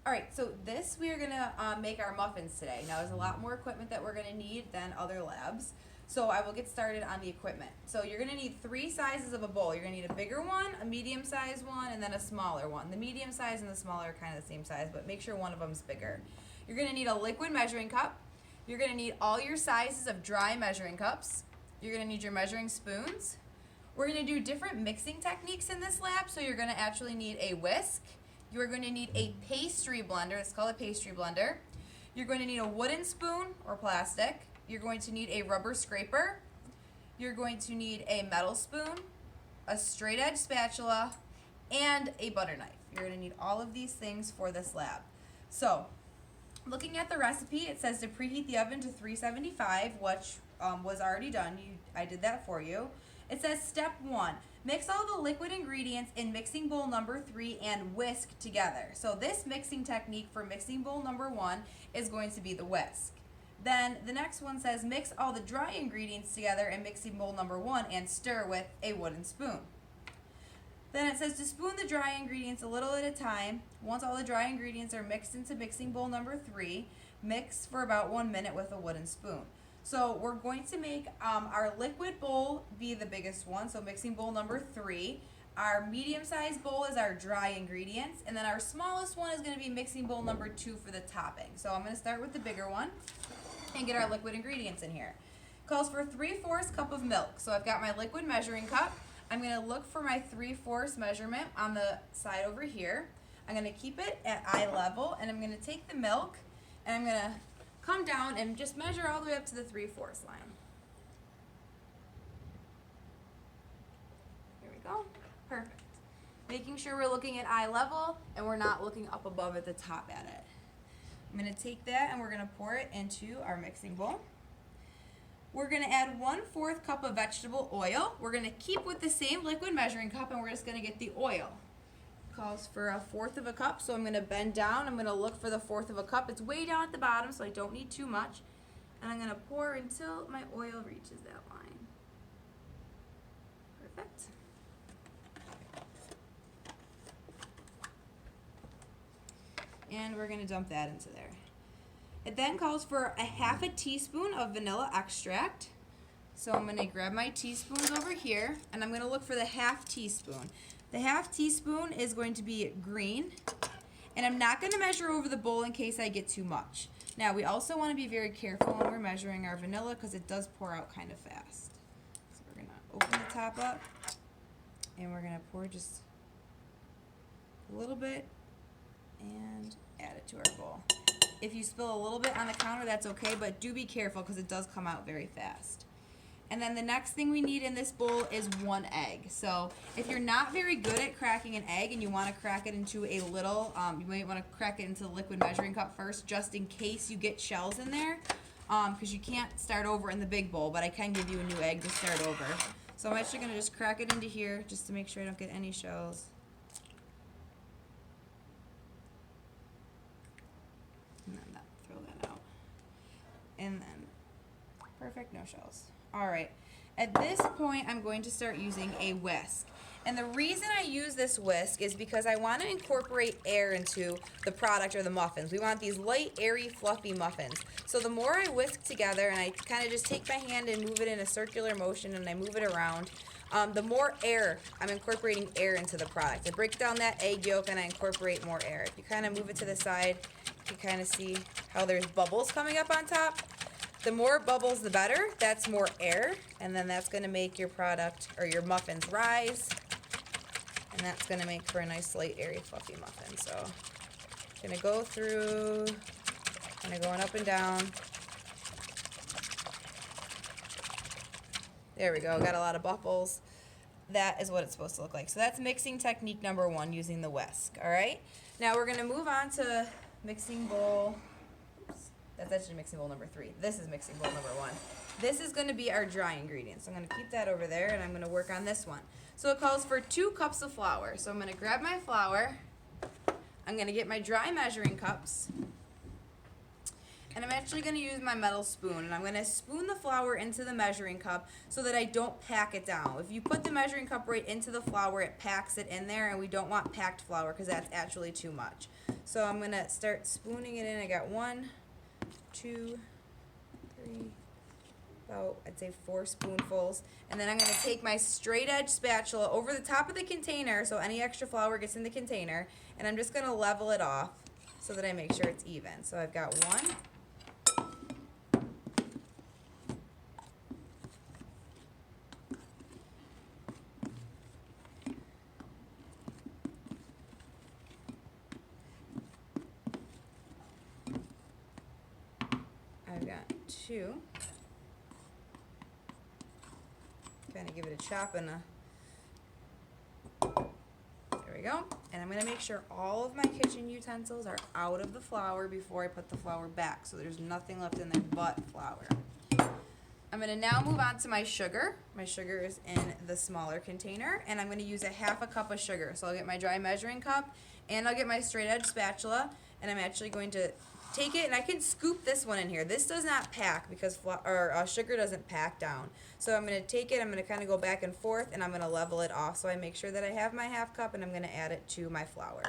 All right, so this we are gonna make our muffins today. Now there's a lot more equipment that we're gonna need than other labs. So I will get started on the equipment. So you're gonna need 3 sizes of a bowl. You're gonna need a bigger one, a medium sized one, and then a smaller one. The medium size and the smaller are kind of the same size, but make sure one of them's bigger. You're gonna need a liquid measuring cup. You're gonna need all your sizes of dry measuring cups. You're gonna need your measuring spoons. We're gonna do different mixing techniques in this lab, so you're gonna actually need a whisk. You're going to need a pastry blender. It's called a pastry blender. You're going to need a wooden spoon or plastic. You're going to need a rubber scraper. You're going to need a metal spoon, a straight edge spatula, and a butter knife. You're going to need all of these things for this lab. So, looking at the recipe, it says to preheat the oven to 375, which was already done. I did that for you. It says step 1. Mix all the liquid ingredients in mixing bowl number 3 and whisk together. So this mixing technique for mixing bowl number 1 is going to be the whisk. Then the next one says mix all the dry ingredients together in mixing bowl number 1 and stir with a wooden spoon. Then it says to spoon the dry ingredients a little at a time. Once all the dry ingredients are mixed into mixing bowl number 3, mix for about 1 minute with a wooden spoon. So we're going to make our liquid bowl be the biggest one, so mixing bowl number 3. Our medium-sized bowl is our dry ingredients, and then our smallest one is going to be mixing bowl number 2 for the topping. So I'm going to start with the bigger one and get our liquid ingredients in here. Calls for 3/4 cup of milk. So I've got my liquid measuring cup. I'm going to look for my 3/4 measurement on the side over here. I'm going to keep it at eye level, and I'm going to take the milk, and I'm going to come down and just measure all the way up to the 3/4 line. Here we go. Perfect. Making sure we're looking at eye level and we're not looking up above at the top at it. I'm going to take that and we're going to pour it into our mixing bowl. We're going to add 1/4 cup of vegetable oil. We're going to keep with the same liquid measuring cup and we're just going to get the oil. Calls for 1/4 cup, so I'm going to bend down. I'm going to look for the 1/4 cup. It's way down at the bottom, so I don't need too much. And I'm going to pour until my oil reaches that line. Perfect. And we're going to dump that into there. It then calls for 1/2 teaspoon of vanilla extract. So I'm going to grab my teaspoons over here, and I'm going to look for the 1/2 teaspoon. The 1/2 teaspoon is going to be green, and I'm not going to measure over the bowl in case I get too much. Now, we also want to be very careful when we're measuring our vanilla because it does pour out kind of fast. So we're going to open the top up, and we're going to pour just a little bit and add it to our bowl. If you spill a little bit on the counter, that's okay, but do be careful because it does come out very fast. And then the next thing we need in this bowl is 1 egg. So if you're not very good at cracking an egg and you want to crack it into a little, you might want to crack it into the liquid measuring cup first just in case you get shells in there because you can't start over in the big bowl, but I can give you a new egg to start over. So I'm actually going to just crack it into here just to make sure I don't get any shells. And then throw that out. And then, perfect, no shells. All right, at this point, I'm going to start using a whisk. And the reason I use this whisk is because I want to incorporate air into the product or the muffins. We want these light, airy, fluffy muffins. So the more I whisk together and I kind of just take my hand and move it in a circular motion and I move it around, the more air, I'm incorporating air into the product. I break down that egg yolk and I incorporate more air. If you kind of move it to the side, you can kind of see how there's bubbles coming up on top. The more bubbles, the better. That's more air, and then that's going to make your product or your muffins rise, and that's going to make for a nice, light, airy, fluffy muffin. So I'm going to go through, kind of going up and down. There we go. Got a lot of bubbles. That is what it's supposed to look like. So that's mixing technique number 1 using the whisk. All right. Now we're going to move on to mixing bowl. That's actually mixing bowl number 3. This is mixing bowl number 1. This is going to be our dry ingredients. So I'm going to keep that over there, and I'm going to work on this one. So it calls for 2 cups of flour. So I'm going to grab my flour. I'm going to get my dry measuring cups. And I'm actually going to use my metal spoon, and I'm going to spoon the flour into the measuring cup so that I don't pack it down. If you put the measuring cup right into the flour, it packs it in there, and we don't want packed flour because that's actually too much. So I'm going to start spooning it in. I got 1, 2, 3, about, I'd say 4 spoonfuls. And then I'm going to take my straight edge spatula over the top of the container so any extra flour gets in the container, and I'm just going to level it off so that I make sure it's even. So I've got 1, I've got 2. Kind of give it a chop and there we go. And I'm going to make sure all of my kitchen utensils are out of the flour before I put the flour back, so there's nothing left in there but flour. I'm going to now move on to my sugar. My sugar is in the smaller container, and I'm going to use a 1/2 cup of sugar. So I'll get my dry measuring cup, and I'll get my straight edge spatula, and I'm actually going to take it, and I can scoop this one in here. This does not pack because sugar doesn't pack down. So I'm going to take it, I'm going to kind of go back and forth, and I'm going to level it off so I make sure that I have my 1/2 cup, and I'm going to add it to my flour.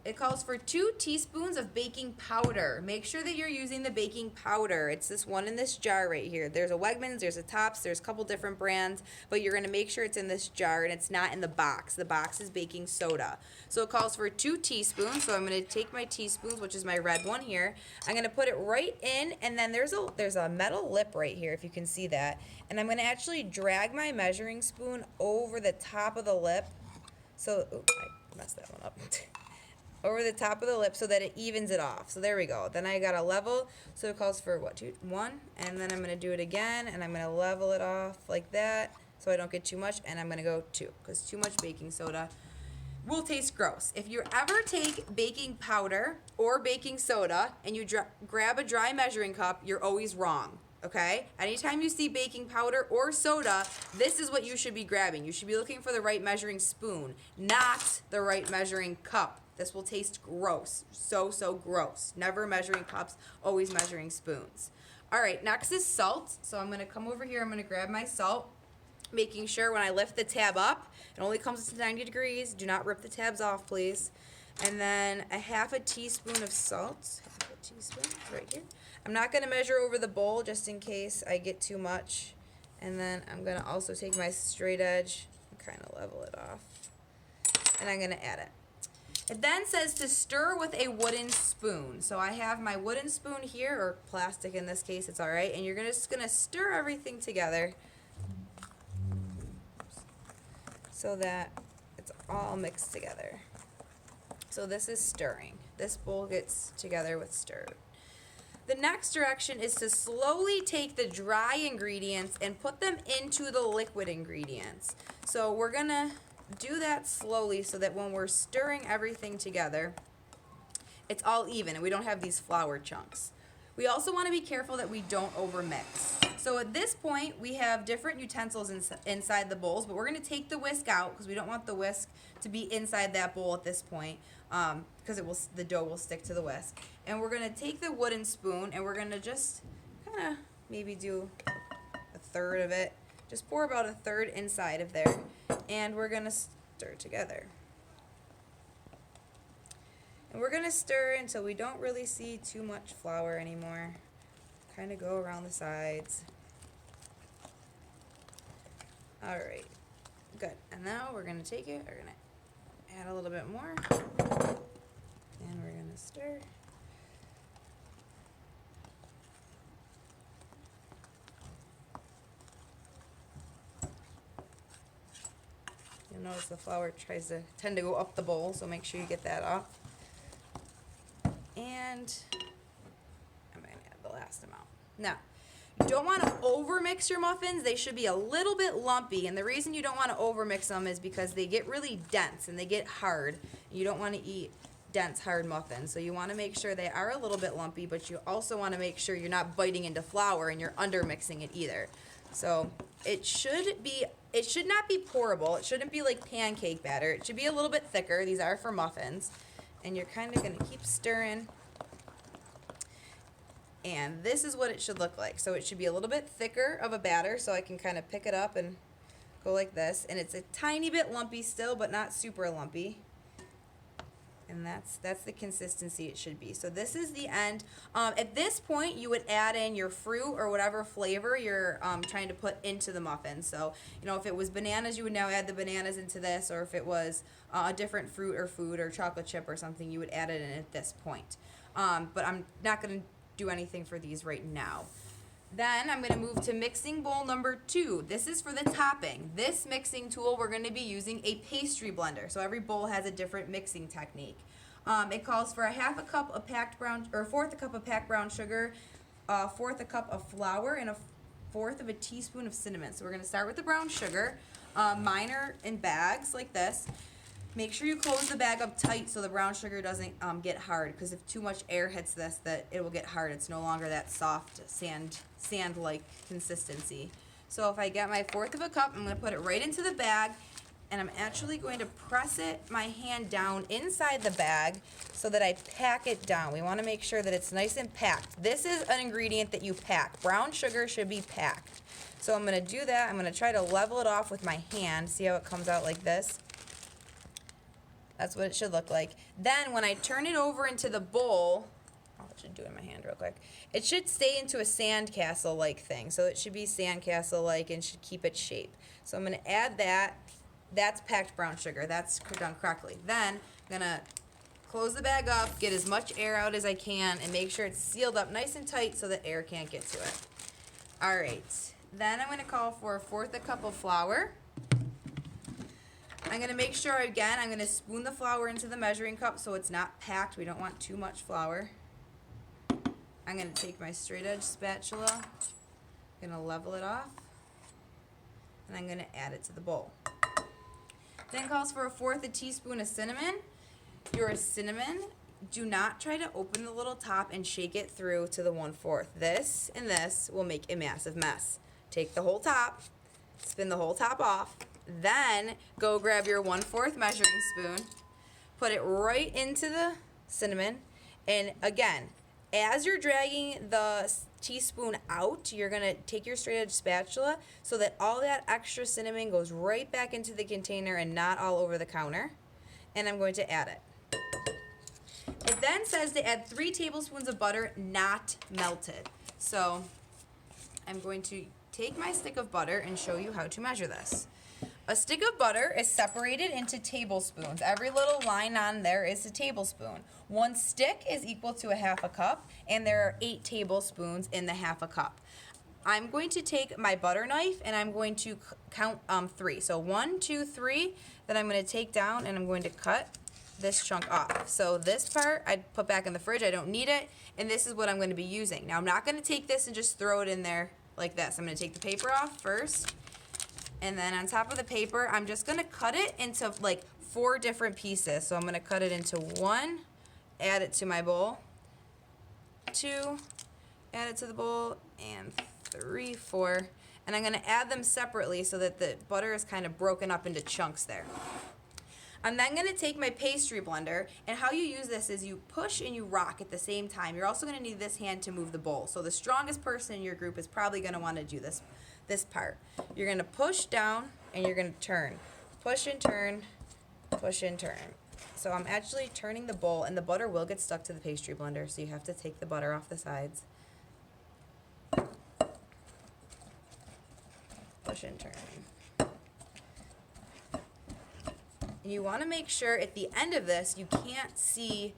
It calls for 2 teaspoons of baking powder. Make sure that you're using the baking powder. It's this one in this jar right here. There's a Wegmans, there's a Tops, there's a couple different brands, but you're going to make sure it's in this jar and it's not in the box. The box is baking soda. So it calls for 2 teaspoons. So I'm going to take my teaspoons, which is my red one here. I'm going to put it right in, and then there's a metal lip right here, if you can see that. And I'm going to actually drag my measuring spoon over the top of the lip. So, I messed that one up. Over the top of the lip so that it evens it off. So there we go. Then I got a level. So it calls for what, 2, 1, and then I'm going to do it again, and I'm going to level it off like that so I don't get too much, and I'm going to go 2 because too much baking soda will taste gross. If you ever take baking powder or baking soda and you grab a dry measuring cup, you're always wrong. Okay? Anytime you see baking powder or soda, this is what you should be grabbing. You should be looking for the right measuring spoon, not the right measuring cup. This will taste gross. So gross. Never measuring cups, always measuring spoons. All right, next is salt. So I'm going to come over here. I'm going to grab my salt, making sure when I lift the tab up, it only comes to 90 degrees. Do not rip the tabs off, please. And then a 1/2 teaspoon of salt. 1/2 teaspoon right here. I'm not going to measure over the bowl just in case I get too much. And then I'm going to also take my straight edge and kind of level it off. And I'm going to add it. It then says to stir with a wooden spoon. So I have my wooden spoon here, or plastic in this case, it's all right. And you're just going to stir everything together so that it's all mixed together. So this is stirring. This bowl gets together with stirred. The next direction is to slowly take the dry ingredients and put them into the liquid ingredients. So we're going to do that slowly so that when we're stirring everything together, it's all even and we don't have these flour chunks. We also want to be careful that we don't overmix. So at this point, we have different utensils inside the bowls, but we're going to take the whisk out because we don't want the whisk to be inside that bowl at this point because the dough will stick to the whisk. And we're going to take the wooden spoon and we're going to just kind of maybe do 1/3 of it. Just pour about 1/3 inside of there, and we're going to stir together. And we're going to stir until we don't really see too much flour anymore. Kind of go around the sides. All right, good. And now we're going to take it, we're going to add a little bit more, and we're going to stir. You'll notice the flour tend to go up the bowl, so make sure you get that off. And I'm going to add the last amount. Now, you don't want to overmix your muffins. They should be a little bit lumpy, and the reason you don't want to overmix them is because they get really dense and they get hard. You don't want to eat dense, hard muffins, so you want to make sure they are a little bit lumpy, but you also want to make sure you're not biting into flour and you're undermixing it either. So it should not be pourable. It shouldn't be like pancake batter. It should be a little bit thicker. These are for muffins. And you're kind of going to keep stirring And this is what it should look like. So it should be a little bit thicker of a batter, so I can kind of pick it up and go like this. And it's a tiny bit lumpy still, but not super lumpy. And that's the consistency it should be. So this is the end. At this point, you would add in your fruit or whatever flavor you're trying to put into the muffin. So, you know, if it was bananas, you would now add the bananas into this, or if it was a different fruit or food or chocolate chip or something, you would add it in at this point. But I'm not going to do anything for these right now. Then I'm going to move to mixing bowl number 2. This is for the topping. This mixing tool, we're going to be using a pastry blender. So every bowl has a different mixing technique. It calls for a half a cup of packed brown, or a fourth a cup of packed brown sugar, a fourth a cup of flour, and a fourth of a teaspoon of cinnamon. So we're going to start with the brown sugar. Mine are in bags like this. Make sure you close the bag up tight so the brown sugar doesn't get hard, because if too much air hits this, that it will get hard. It's no longer that soft sand-like consistency. So if I get my fourth of a cup, I'm going to put it right into the bag, and I'm actually going to press my hand down inside the bag so that I pack it down. We want to make sure that it's nice and packed. This is an ingredient that you pack. Brown sugar should be packed. So I'm going to do that. I'm going to try to level it off with my hand. See how it comes out like this? That's what it should look like. Then when I turn it over into the bowl, I'll just do it in my hand real quick. It should stay into a sandcastle-like thing. So it should be sandcastle-like and should keep its shape. So I'm going to add that. That's packed brown sugar. That's done correctly. Then I'm going to close the bag up, get as much air out as I can, and make sure it's sealed up nice and tight so that air can't get to it. All right. Then I'm going to call for a fourth a cup of flour. I'm going to make sure, again, I'm going to spoon the flour into the measuring cup so it's not packed. We don't want too much flour. I'm going to take my straight edge spatula, I'm going to level it off, and I'm going to add it to the bowl. Then calls for a fourth a teaspoon of cinnamon. Your cinnamon, do not try to open the little top and shake it through to the 1/4. This and this will make a massive mess. Take the whole top, spin the whole top off, then go grab your 1/4 measuring spoon, put it right into the cinnamon, and again, as you're dragging the teaspoon out, you're going to take your straight edge spatula so that all that extra cinnamon goes right back into the container and not all over the counter. And I'm going to add it. It then says to add 3 tablespoons of butter, not melted. So I'm going to take my stick of butter and show you how to measure this. A stick of butter is separated into tablespoons. Every little line on there is a tablespoon. 1 stick is equal to a half a cup, and there are 8 tablespoons in the half a cup. I'm going to take my butter knife and I'm going to count 3. So 1, 2, 3. Then I'm going to take down and I'm going to cut this chunk off. So this part I put back in the fridge. I don't need it, and this is what I'm going to be using. Now I'm not going to take this and just throw it in there like this. I'm going to take the paper off first. And then on top of the paper, I'm just going to cut it into like 4 different pieces. So I'm going to cut it into 1, add it to my bowl, 2, add it to the bowl, and 3, 4. And I'm going to add them separately so that the butter is kind of broken up into chunks there. I'm then going to take my pastry blender, and how you use this is you push and you rock at the same time. You're also going to need this hand to move the bowl. So the strongest person in your group is probably going to want to do this part. You're going to push down and you're going to turn. Push and turn, push and turn. So I'm actually turning the bowl, and the butter will get stuck to the pastry blender, so you have to take the butter off the sides. Push and turn. And you want to make sure at the end of this you can't see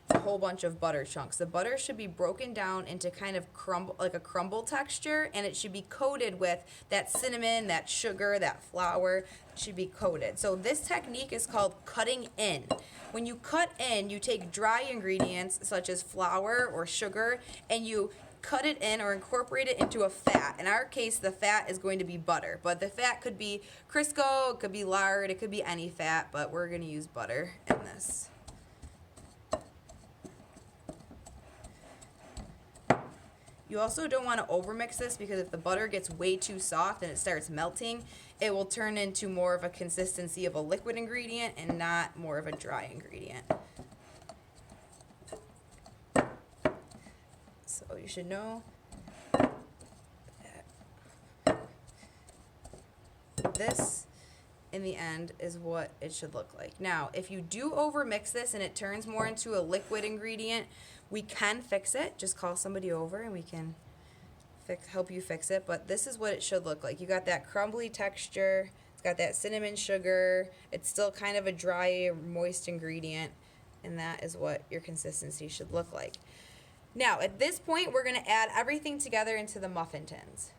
a whole bunch of butter chunks. The butter should be broken down into kind of crumble, like a crumble texture, and it should be coated with that cinnamon, that sugar, that flour. It should be coated. So this technique is called cutting in. When you cut in, you take dry ingredients such as flour or sugar, and you cut it in or incorporate it into a fat. In our case, the fat is going to be butter, but the fat could be Crisco, it could be lard, it could be any fat, but we're going to use butter in this. You also don't want to overmix this, because if the butter gets way too soft and it starts melting, it will turn into more of a consistency of a liquid ingredient and not more of a dry ingredient. So you should know that this, in the end, is what it should look like. Now, if you do overmix this and it turns more into a liquid ingredient, we can fix it. Just call somebody over and we can help you fix it. But this is what it should look like. You got that crumbly texture. It's got that cinnamon sugar. It's still kind of a dry, moist ingredient. And that is what your consistency should look like. Now, at this point, we're going to add everything together into the muffin tins.